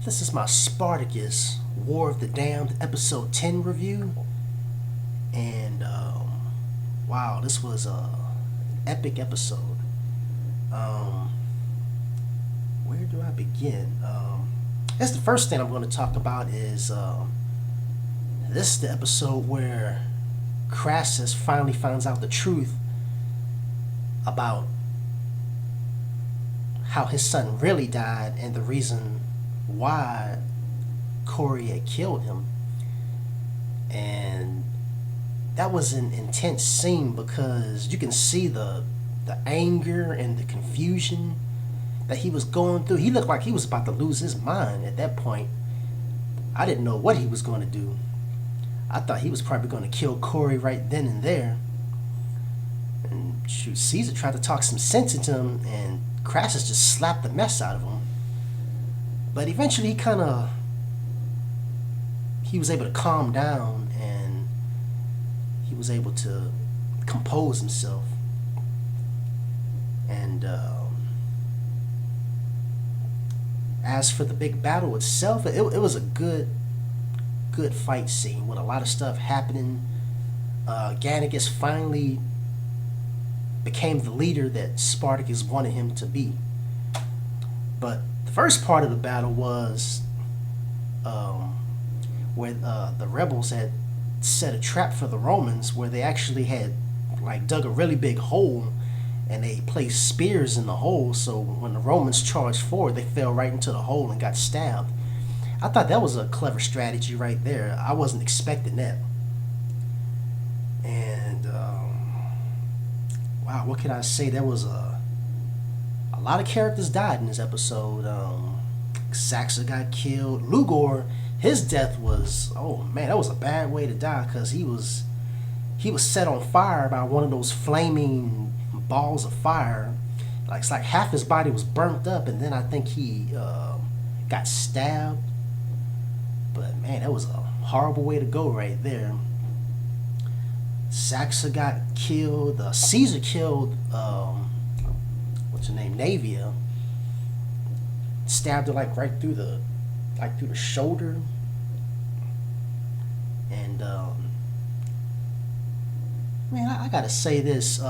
This is my Spartacus War of the Damned episode 10 review. And wow, this was an epic episode. Where do I begin? That's the first thing I'm going to talk about is this is the episode where Crassus finally finds out the truth about how his son really died and the reason why Corey had killed him. And that was an intense scene because you can see the anger and the confusion that he was going through. He looked like he was about to lose his mind at that point. I didn't know what he was going to do. I thought he was probably going to kill Corey right then and there. And shoot, Caesar tried to talk some sense into him, and Crassus just slapped the mess out of him. But eventually he was able to calm down, and he was able to compose himself. And as for the big battle itself, it was a good fight scene with a lot of stuff happening. Gannicus finally became the leader that Spartacus wanted him to be. But the first part of the battle was where the rebels had set a trap for the Romans, where they actually had dug a really big hole and they placed spears in the hole, so when the Romans charged forward, they fell right into the hole and got stabbed. I thought that was a clever strategy right there. I wasn't expecting that. And wow, what can I say? There was a lot of characters died in this episode. Saxa got killed. Lugor, his death was, oh man, that was a bad way to die, because he was set on fire by one of those flaming balls of fire. It's like half his body was burnt up, and then I think he got stabbed. But man, that was a horrible way to go right there. Saxa got killed. Caesar killed what's her name, Navia. Stabbed her right through the shoulder. And man, I gotta say this.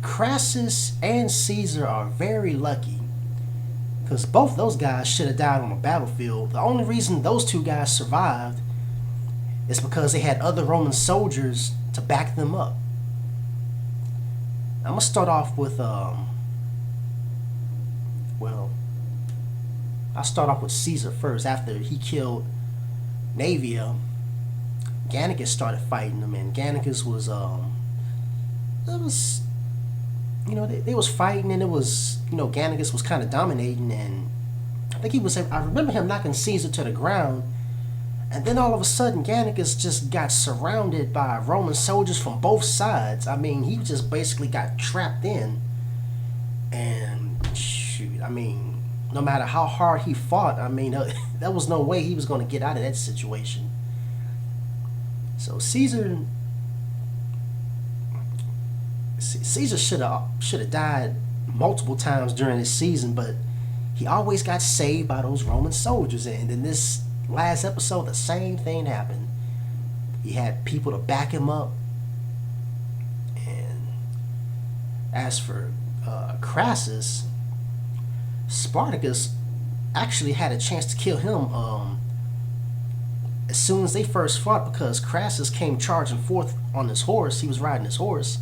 Crassus and Caesar are very lucky, because both those guys should have died on the battlefield. The only reason those two guys survived is because they had other Roman soldiers to back them up. I'm gonna start off with I'll start off with Caesar first. After he killed Navia, Gannicus started fighting him, and Gannicus was they was fighting, and it was, Gannicus was kind of dominating, and I remember him knocking Caesar to the ground, and then all of a sudden Gannicus just got surrounded by Roman soldiers from both sides. I mean, he just basically got trapped in, and shoot, no matter how hard he fought, there was no way he was going to get out of that situation. So Caesar should have died multiple times during this season, but he always got saved by those Roman soldiers. And in this last episode, the same thing happened. He had people to back him up. And as for Crassus, Spartacus actually had a chance to kill him as soon as they first fought, because Crassus came charging forth on his horse. He was riding his horse,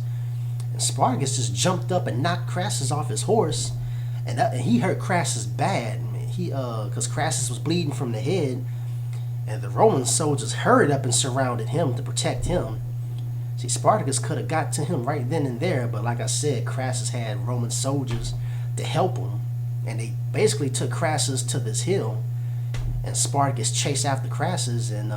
and Spartacus just jumped up and knocked Crassus off his horse, and he hurt Crassus bad. Because Crassus was bleeding from the head, and the Roman soldiers hurried up and surrounded him to protect him. See, Spartacus could have got to him right then and there, but like I said, Crassus had Roman soldiers to help him, and they basically took Crassus to this hill, and Spartacus chased after Crassus, and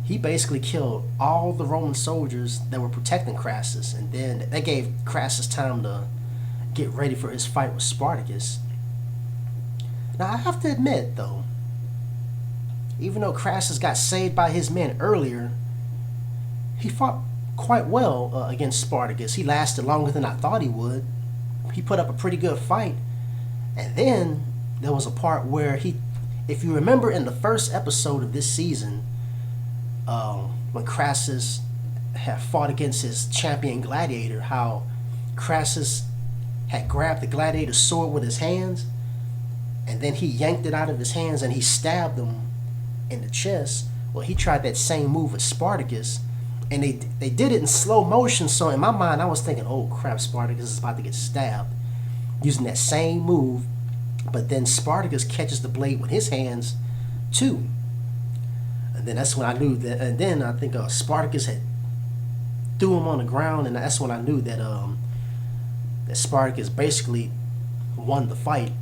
he basically killed all the Roman soldiers that were protecting Crassus, and then that gave Crassus time to get ready for his fight with Spartacus. Now, I have to admit, though, even though Crassus got saved by his men earlier, he fought quite well against Spartacus. He lasted longer than I thought he would. He put up a pretty good fight, And then there was a part where if you remember in the first episode of this season, when Crassus had fought against his champion gladiator, how Crassus had grabbed the gladiator's sword with his hands, and then he yanked it out of his hands and he stabbed him in the chest. Well, he tried that same move with Spartacus, and they did it in slow motion. So in my mind, I was thinking, oh crap, Spartacus is about to get stabbed using that same move. But then Spartacus catches the blade with his hands too. And then that's when I knew that. And then I think Spartacus had threw him on the ground, and that's when I knew that that Spartacus basically won the fight.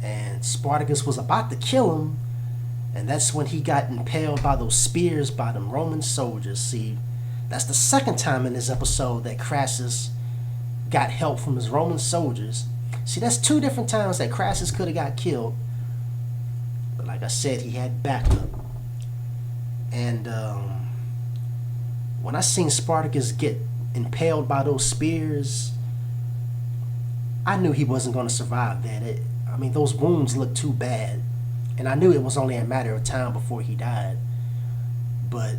And Spartacus was about to kill him, and that's when he got impaled by those spears by them Roman soldiers. See, that's the second time in this episode that Crassus got help from his Roman soldiers. See, that's two different times that Crassus could have got killed. But like I said, he had backup. And when I seen Spartacus get impaled by those spears, I knew he wasn't going to survive that. I mean, those wounds looked too bad. And I knew it was only a matter of time before he died. But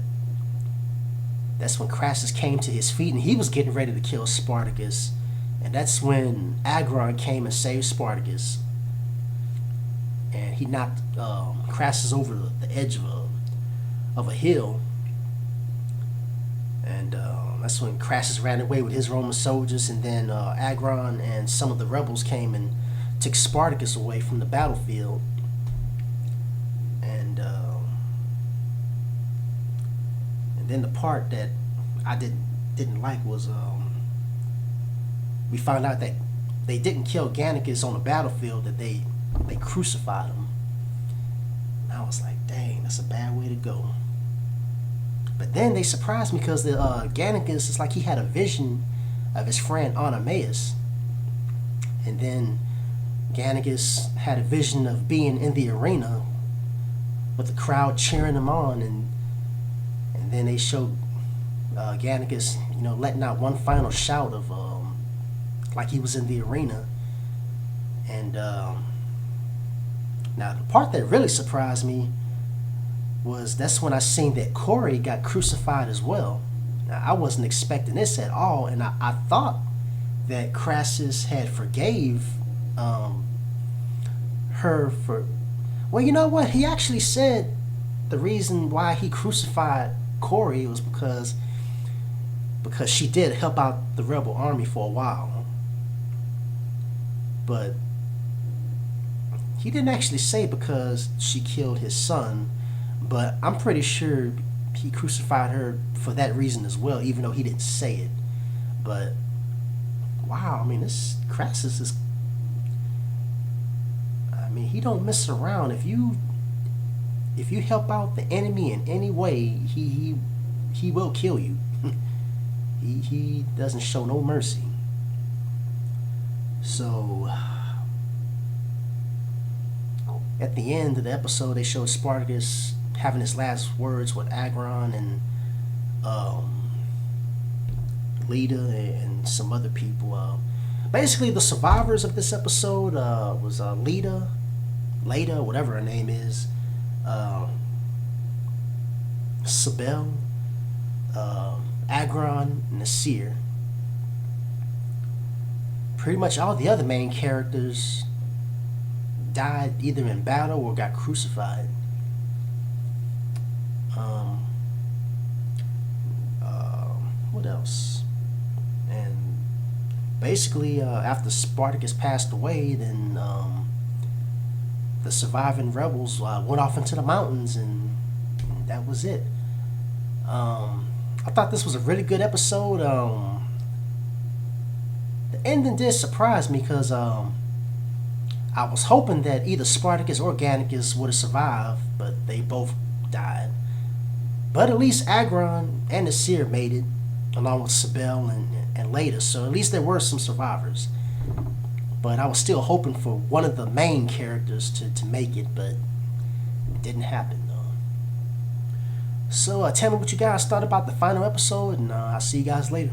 that's when Crassus came to his feet and he was getting ready to kill Spartacus. And that's when Agron came and saved Spartacus. And he knocked Crassus over the edge of a hill. And that's when Crassus ran away with his Roman soldiers. And then Agron and some of the rebels came and took Spartacus away from the battlefield. And then the part that I didn't like was we found out that they didn't kill Gannicus on the battlefield, that they crucified him. And I was like, dang, that's a bad way to go. But then they surprised me because the Gannicus, it's like he had a vision of his friend Oenomaus. And then Gannicus had a vision of being in the arena with the crowd cheering him on, and then they showed Gannicus, letting out one final shout of like he was in the arena. And now the part that really surprised me was that's when I seen that Corey got crucified as well. Now, I wasn't expecting this at all, and I thought that Crassus had forgave her for... Well, you know what? He actually said the reason why he crucified Corey was because she did help out the rebel army for a while. But he didn't actually say because she killed his son, but I'm pretty sure he crucified her for that reason as well, even though he didn't say it. But wow, I mean, this Crassus is... I mean, he don't mess around. If you help out the enemy in any way, he will kill you. he doesn't show no mercy. So at the end of the episode, they showed Spartacus having his last words with Agron and Leda and some other people. Basically, the survivors of this episode was Leda, whatever her name is, Sibel, Agron, and Nasir. Pretty much all the other main characters died either in battle or got crucified. What else? And basically, after Spartacus passed away, then the surviving rebels went off into the mountains, and that was it. I thought this was a really good episode. The ending did surprise me because I was hoping that either Spartacus or Gannicus would have survived, but they both died. But at least Agron and Nasir made it, along with Sibel and Leda, so at least there were some survivors. But I was still hoping for one of the main characters to make it, but it didn't happen though. So tell me what you guys thought about the final episode, and I'll see you guys later.